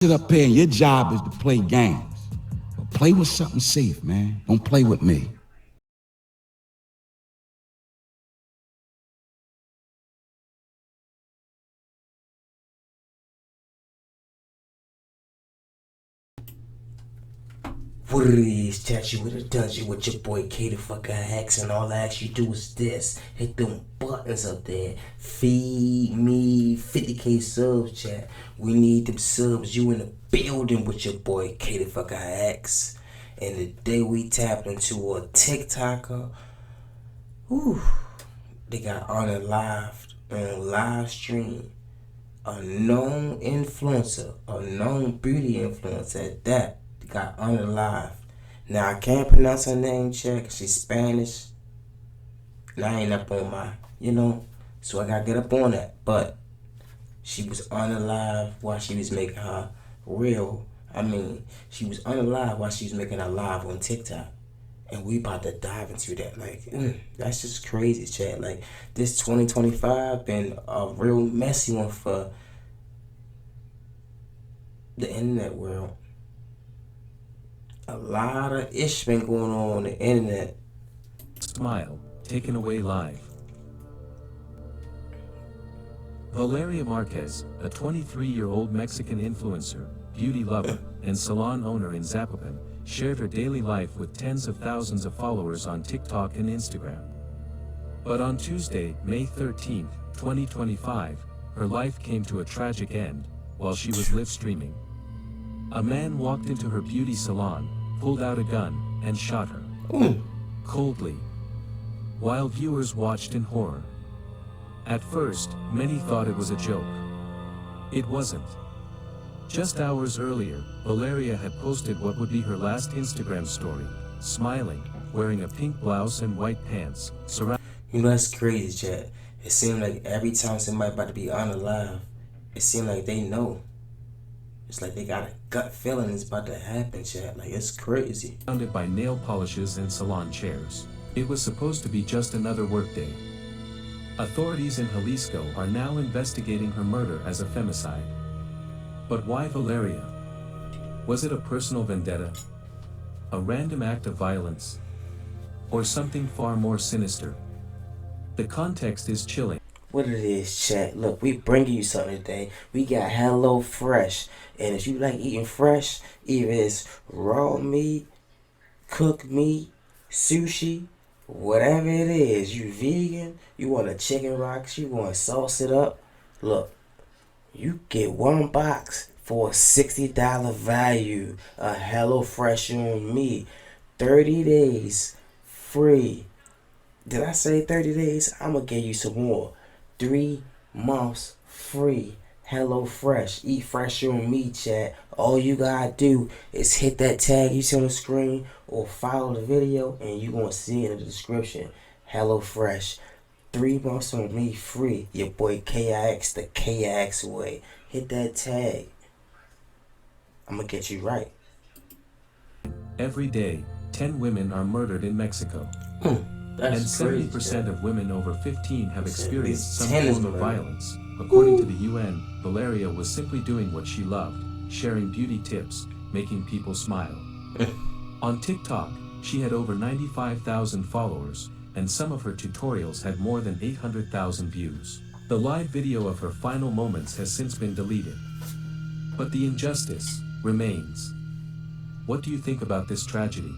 Sit up here and your job is to play games. But play with something safe, man. Don't play with me. What it is, chat you with a dungeon with your boy K the fucking Hacks, and all I ask you do is this: hit them buttons up there. Feed me 50K subs, chat. We need them subs. You in the building with your boy K the fucking Hacks. And today we tapped into a TikToker. Whew. They got unalive on live stream. A known influencer, a known beauty influencer at that, got unalive. Now I can't pronounce her name, chat, cause she's Spanish. And I ain't up on my, so I gotta get up on that. But she was unalive while she was making her real. She was unalive while she was making her live on TikTok. And we about to dive into that. That's just crazy, chat. Like, this 2025 been a real messy one for the internet world. A lot of ish been going on the internet. Smile, taken away live. Valeria Marquez, a 23-year-old Mexican influencer, beauty lover, and salon owner in Zapopan, shared her daily life with tens of thousands of followers on TikTok and Instagram. But on Tuesday, May 13, 2025, her life came to a tragic end while she was live streaming. A man walked into her beauty salon, pulled out a gun, and shot her. Coldly. While viewers watched in horror. At first, many thought it was a joke. It wasn't. Just hours earlier, Valeria had posted what would be her last Instagram story, smiling, wearing a pink blouse and white pants, That's crazy, chat. It seemed like every time somebody about to be unalive, it seemed like they know. It's like they got a gut feeling it's about to happen, chat. Like, it's crazy. Surrounded by nail polishes and salon chairs. It was supposed to be just another workday. Authorities in Jalisco are now investigating her murder as a femicide. But why Valeria? Was it a personal vendetta? A random act of violence? Or something far more sinister? The context is chilling. What it is, chat. Look, we bringing you something today. We got Hello Fresh. And if you like eating fresh, either it's raw meat, cooked meat, sushi, whatever it is, you vegan, you want a chicken rocks, you want to sauce it up, look, you get one box for a $60 value of Hello Fresh on me. 30 days free. Did I say 30 days? I'm going to give you some more. 3 months free. Hello Fresh. Eat fresh on me, chat. All you gotta do is hit that tag you see on the screen or follow the video and you're gonna see it in the description. Hello Fresh. 3 months on me free. Your boy KIX, the KIX way. Hit that tag. I'm gonna get you right. Every day, 10 women are murdered in Mexico. And 70% of women over 15 have experienced some form of violence. According to the UN, Valeria was simply doing what she loved, sharing beauty tips, making people smile. On TikTok, she had over 95,000 followers, and some of her tutorials had more than 800,000 views. The live video of her final moments has since been deleted. But the injustice remains. What do you think about this tragedy?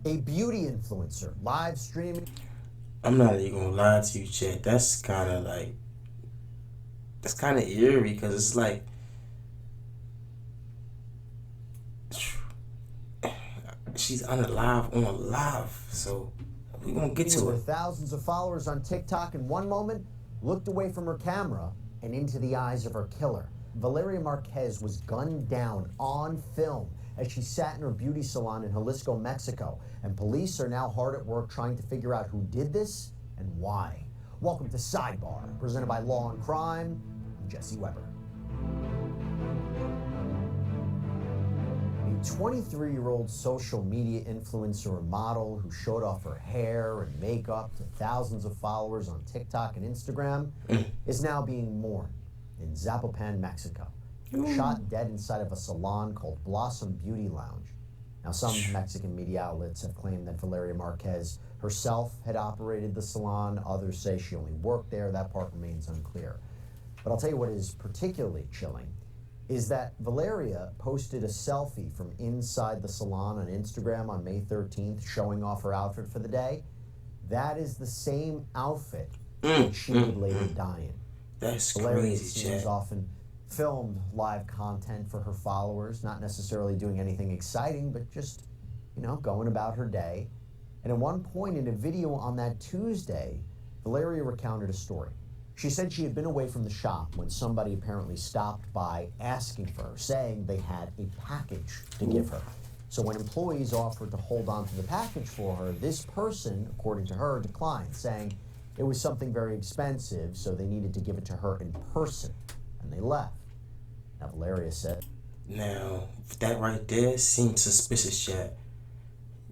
A beauty influencer live streaming. I'm not even gonna lie to you, chat. That's kind of eerie because it's like, she's unalive on live, so we're gonna get to it. Thousands of followers on TikTok in one moment looked away from her camera and into the eyes of her killer. Valeria Marquez was gunned down on film as she sat in her beauty salon in Jalisco, Mexico, and police are now hard at work trying to figure out who did this and why. Welcome to Sidebar, presented by Law and Crime. I'm Jesse Weber. A 23-year-old social media influencer or model who showed off her hair and makeup to thousands of followers on TikTok and Instagram is now being mourned. in Zapopan, Mexico. Shot dead inside of a salon called Blossom Beauty Lounge. Now, some Mexican media outlets have claimed that Valeria Marquez herself had operated the salon. Others say she only worked there. That part remains unclear. But I'll tell you what is particularly chilling is that Valeria posted a selfie from inside the salon on Instagram on May 13th, showing off her outfit for the day. That is the same outfit that she would later die in. That's Valeria crazy, seems Chad. often filmed live content for her followers, not necessarily doing anything exciting, but just, going about her day. And at one point in a video on that Tuesday, Valeria recounted a story. She said she had been away from the shop when somebody apparently stopped by asking for her, saying they had a package to give her. So when employees offered to hold on to the package for her, this person, according to her, declined, saying it was something very expensive, so they needed to give it to her in person, and they left. Now, Valeria said, Now, that right there seems suspicious, Chad.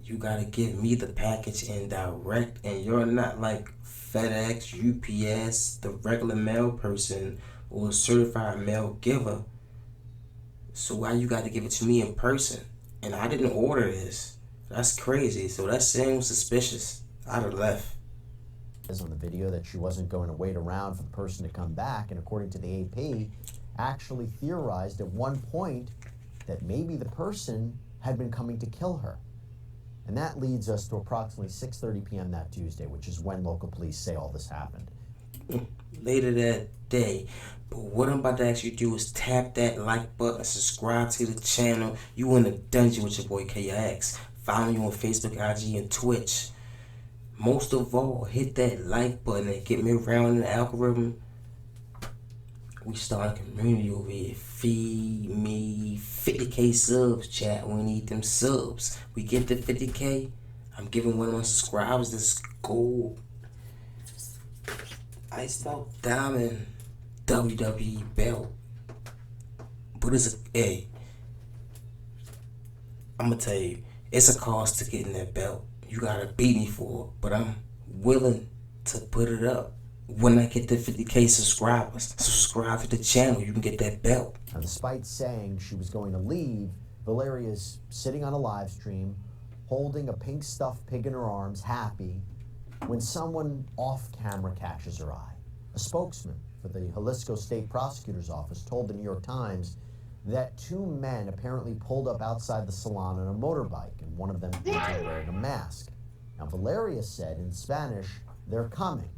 You gotta give me the package in direct, and you're not like FedEx, UPS, the regular mail person, or a certified mail giver. So why you gotta give it to me in person? And I didn't order this. That's crazy. So that seems suspicious. I'd have left. on the video that she wasn't going to wait around for the person to come back, and according to the AP, actually theorized at one point that maybe the person had been coming to kill her. And that leads us to approximately 6:30 p.m. that Tuesday, which is when local police say all this happened. Later that day. But what I'm about to ask you to do is tap that like button, subscribe to the channel. You in the dungeon with your boy KIX. Follow me on Facebook, IG, and Twitch. Most of all, hit that like button and get me around in the algorithm. We start a community over here. Feed me 50K subs, chat. We need them subs. We get to 50K. I'm giving one of my subscribers this gold iced out diamond WWE belt. But it's I'm gonna tell you, it's a cost to getting that belt. You gotta beat me for it, but I'm willing to put it up. When I get to 50K subscribers, subscribe to the channel, you can get that belt. Now, despite saying she was going to leave, Valeria's sitting on a live stream, holding a pink stuffed pig in her arms, happy, when someone off camera catches her eye. A spokesman for the Jalisco State Prosecutor's Office told the New York Times that two men apparently pulled up outside the salon on a motorbike, and one of them was wearing a mask. Now, Valeria said in Spanish, "They're coming."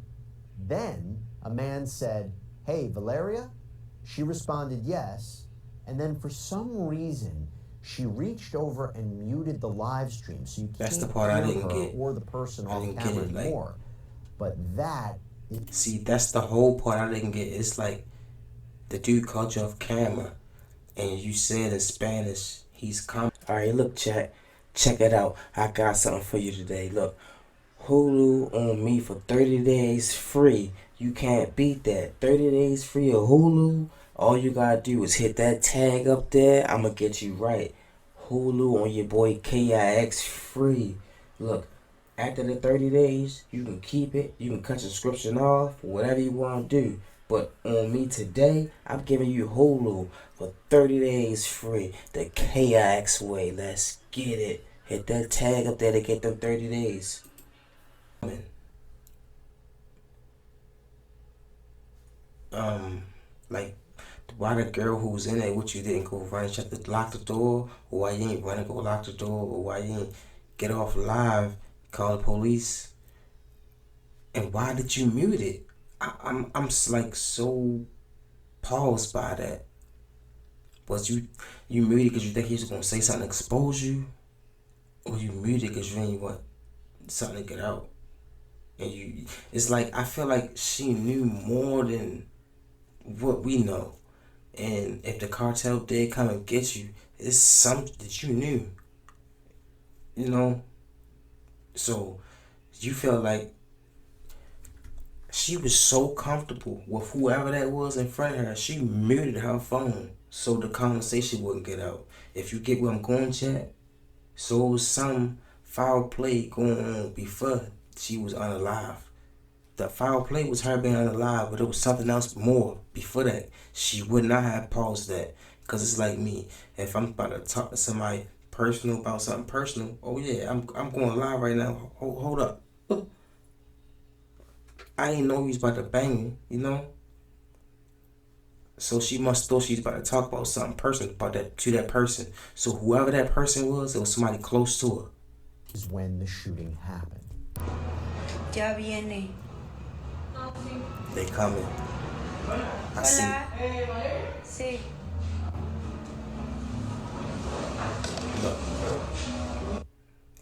Then a man said, "Hey, Valeria?" She responded, "Yes." And then for some reason, she reached over and muted the live stream, so you can't That's the part I didn't hear her get. or the person I off didn't camera get it, like- anymore. But that is... See, that's the whole part I didn't get. It's like the dude called you off camera and you said in Spanish, he's coming. Alright, look, chat. Check it out. I got something for you today. Look. Hulu on me for 30 days free. You can't beat that. 30 days free of Hulu. All you gotta do is hit that tag up there. I'ma get you right. Hulu on your boy KIX free. Look, after the 30 days, you can keep it. You can cut your subscription off. Whatever you want to do. But on me today, I'm giving you Hulu for 30 days free. The KIX way. Let's get it. Hit that tag up there to get them 30 days. Like, why the girl who was in there with you didn't go run and check the lock the door, or why you ain't run and go lock the door, or why you ain't get off live, call the police, and why did you mute it? I'm like so paused by that. Was you muted because you think he was gonna say something to expose you, or you muted because you didn't want something to get out? And it's like, I feel like she knew more than what we know. And if the cartel did come and get you, it's something that you knew. You know? So, you felt like she was so comfortable with whoever that was in front of her, she muted her phone so the conversation wouldn't get out. If you get where I'm going, chat, so it was some foul play going on before she was unalive. The foul play was her being unalive, but it was something else more before that. She would not have paused that. Because it's like me. If I'm about to talk to somebody personal about something personal, oh yeah, I'm going live right now. Hold up. I didn't know he was about to bang me, you know? So she must thought she's about to talk about something personal about that to that person. So whoever that person was, it was somebody close to her. Is when the shooting happened. Ya viene. They coming. I see. Hola. Sí. Look.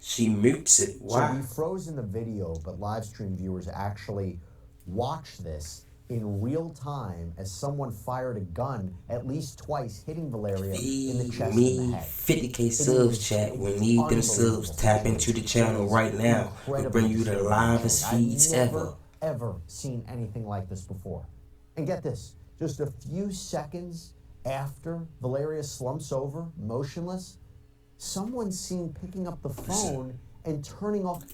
She mutes it. Why? So we froze in the video, but live stream viewers actually watched this in real time as someone fired a gun at least twice, hitting Valeria in the chest and the head. 50K subs, chat. We need them subs. Tap into the channel right now. We'll bring you the livest feeds ever. Ever seen anything like this before. And get this, just a few seconds after Valeria slumps over, motionless, someone's seen picking up the phone and turning off.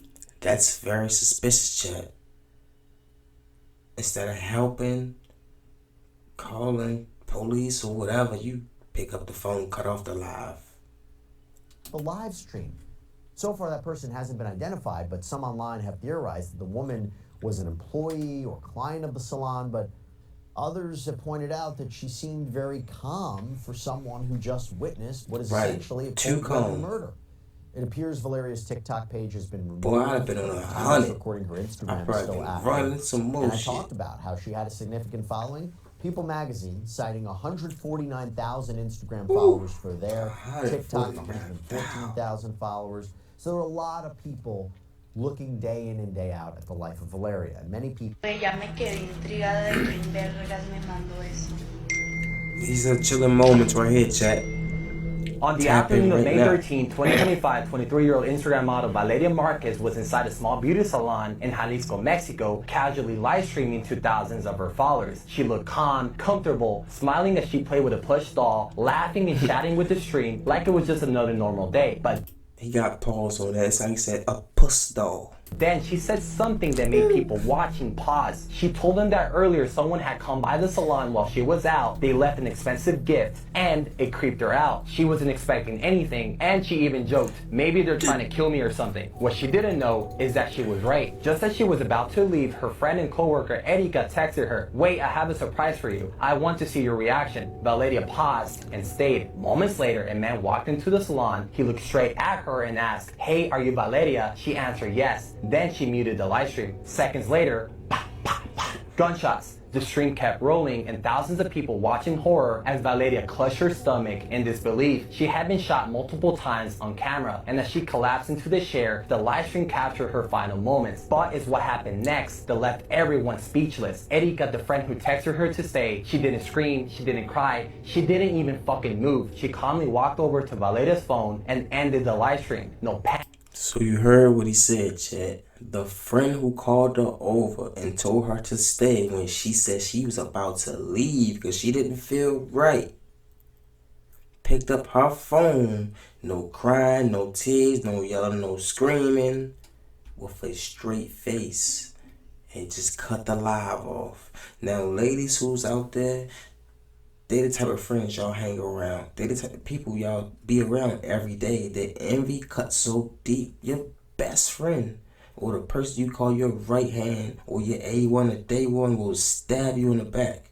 That's very suspicious, chat. Instead of helping, calling police or whatever, you pick up the phone, cut off the live. The live stream. So far, that person hasn't been identified, but some online have theorized that the woman was an employee or client of the salon, but others have pointed out that she seemed very calm for someone who just witnessed what is essentially a cold-blooded murder. It appears Valeria's TikTok page has been removed. Boy, I'd have been on 100. Recording her Instagram I'd is still active. running some more and I shit. talked about how she had a significant following. People magazine citing 149,000 Instagram followers for their TikTok, 114,000 followers. So there are a lot of people looking day in and day out at the life of Valeria. And many people. Ya me quedé intrigada de quién vergas me mandó eso. These are chilling moments right here, chat. On the afternoon of May 13, 2025, 23-year-old Instagram model Valeria Marquez was inside a small beauty salon in Jalisco, Mexico, casually live streaming to thousands of her followers. She looked calm, comfortable, smiling as she played with a plush doll, laughing and chatting with the stream like it was just another normal day. But he got pause on that, so he said a puss doll. Then she said something that made people watching pause. She told them that earlier someone had come by the salon while she was out, they left an expensive gift, and it creeped her out. She wasn't expecting anything, and she even joked, maybe they're trying to kill me or something. What she didn't know is that she was right. Just as she was about to leave, her friend and coworker Erika texted her, wait, I have a surprise for you. I want to see your reaction. Valeria paused and stayed. Moments later, a man walked into the salon. He looked straight at her and asked, hey, are you Valeria? She answered yes. Then she muted the live stream. Seconds later, pop, pop, pop, gunshots. The stream kept rolling and thousands of people watching horror as Valeria clutched her stomach in disbelief. She had been shot multiple times on camera, and as she collapsed into the chair, the live stream captured her final moments. But it's what happened next that left everyone speechless. Erika, the friend who texted her to stay, she didn't scream, she didn't cry, she didn't even fucking move. She calmly walked over to Valeria's phone and ended the live stream. No panic. So you heard what he said, chat. The friend who called her over and told her to stay when she said she was about to leave because she didn't feel right, picked up her phone, no crying, no tears, no yelling, no screaming, with a straight face, and just cut the live off. Now, ladies who's out there, they the type of friends y'all hang around. They the type of people y'all be around every day. The envy cuts so deep. Your best friend or the person you call your right hand or your A1 or day one will stab you in the back.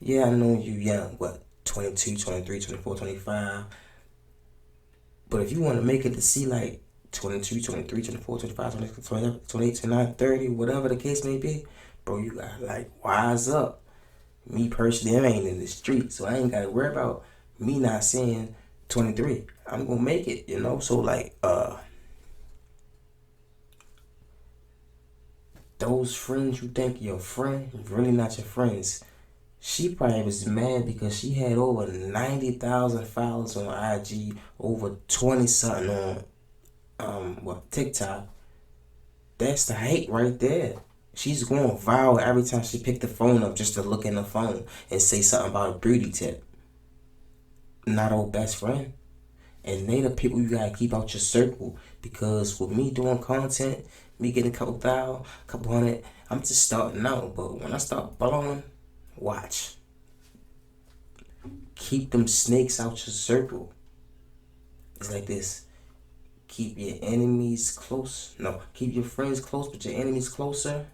Yeah, I know you young, what, 22, 23, 24, 25. But if you want to make it to see like 22, 23, 24, 25, 26, 27, 28, 29, 30, whatever the case may be, bro, you gotta like wise up. Me personally, I ain't in the street, so I ain't gotta worry about me not seeing 23. I'm gonna make it, you know? So like, those friends you think your friend, really not your friends. She probably was mad because she had over 90,000 followers on IG, over 20 something on TikTok. That's the hate right there. She's going viral every time she picked the phone up just to look in the phone and say something about a beauty tip. Not old best friend. And they the people you gotta keep out your circle, because with me doing content, me getting a couple thousand, couple hundred. I'm just starting out, but when I start blowing, watch. Keep them snakes out your circle. It's like this. Keep your enemies close. No, keep your friends close, but your enemies closer.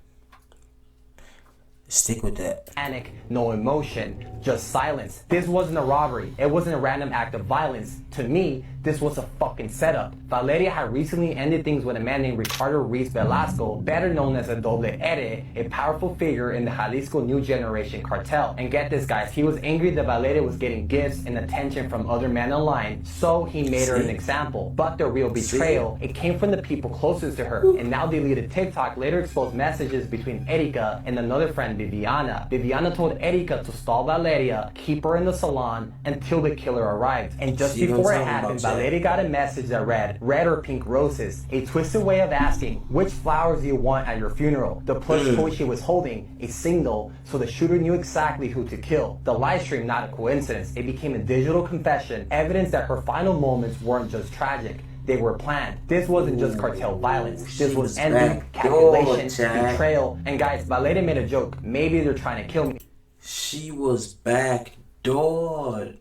Stick with that. Panic, no emotion, just silence. This wasn't a robbery. It wasn't a random act of violence. To me, this was a fucking setup. Valeria had recently ended things with a man named Ricardo Ruiz Velasco, better known as a Doble Ere, a powerful figure in the Jalisco New Generation cartel. And get this, guys, he was angry that Valeria was getting gifts and attention from other men online, so he made her an example. But the real betrayal, it came from the people closest to her. And now deleted TikTok later exposed messages between Erika and another friend, Viviana. Viviana told Erika to stall Valeria, keep her in the salon until the killer arrived. And just before it happened, Valeria got a message that read, red or pink roses, a twisted way of asking, which flowers do you want at your funeral? The plush toy she was holding, a signal, so the shooter knew exactly who to kill. The live stream, not a coincidence, it became a digital confession, evidence that her final moments weren't just tragic. They were planned. This wasn't just cartel violence. This was envy, calculation, betrayal. And guys, Valeria made a joke. Maybe they're trying to kill me. She was backdoored.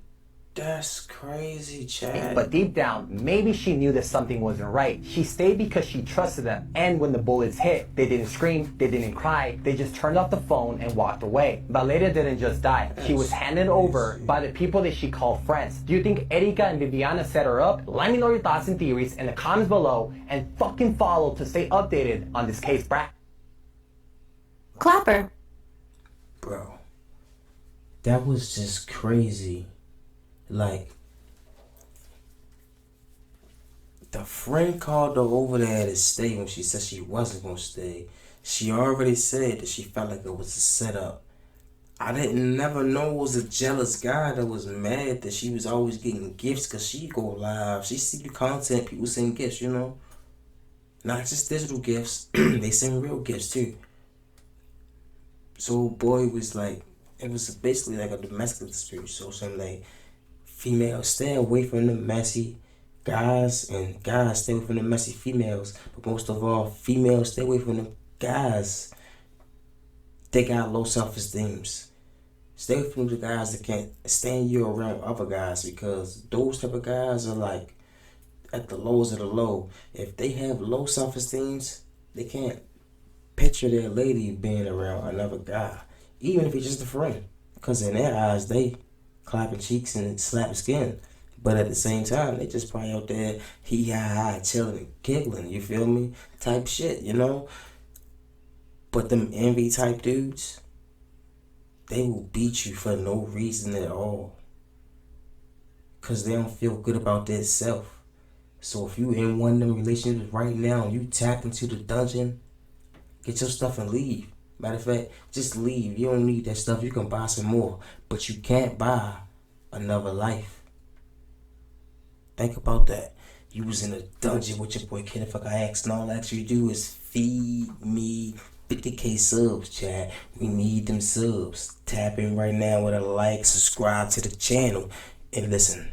That's crazy, Chad. But deep down, maybe she knew that something wasn't right. She stayed because she trusted them. And when the bullets hit, they didn't scream, they didn't cry, they just turned off the phone and walked away. Valeria didn't just die. She was handed over by the people that she called friends. Do you think Erika and Viviana set her up? Let me know your thoughts and theories in the comments below, and fucking follow to stay updated on this case, brah. Clapper. Bro, that was just crazy. Like, the friend called her over there to stay when she said she wasn't going to stay. She already said that she felt like it was a setup. I didn't never know it was a jealous guy that was mad that she was always getting gifts, because she go live. She see the content, people send gifts, you know. Not just digital gifts, they send real gifts too. So boy was like, it was basically like a domestic dispute. So something like, females, stay away from the messy guys, and guys, stay away from the messy females. But most of all, females, stay away from the guys. They got low self-esteem. Stay away from the guys that can't stand you around other guys, because those type of guys are like at the lows of the low. If they have low self-esteem, they can't picture their lady being around another guy, even if it's just a friend, because in their eyes, they clapping cheeks and slapping skin. But at the same time, they just probably out there hee-ha-ha, chilling and giggling, you feel me? Type shit, you know? But them envy type dudes, they will beat you for no reason at all, because they don't feel good about their self. So if you in one of them relationships right now, you tap into the dungeon, get your stuff and leave. Matter of fact, just leave. You don't need that stuff. You can buy some more. But you can't buy another life. Think about that. You was in a dungeon with your boy Kid Fuck X, and all that you do is feed me 50K subs, chat. We need them subs. Tap in right now with a like, subscribe to the channel, and listen.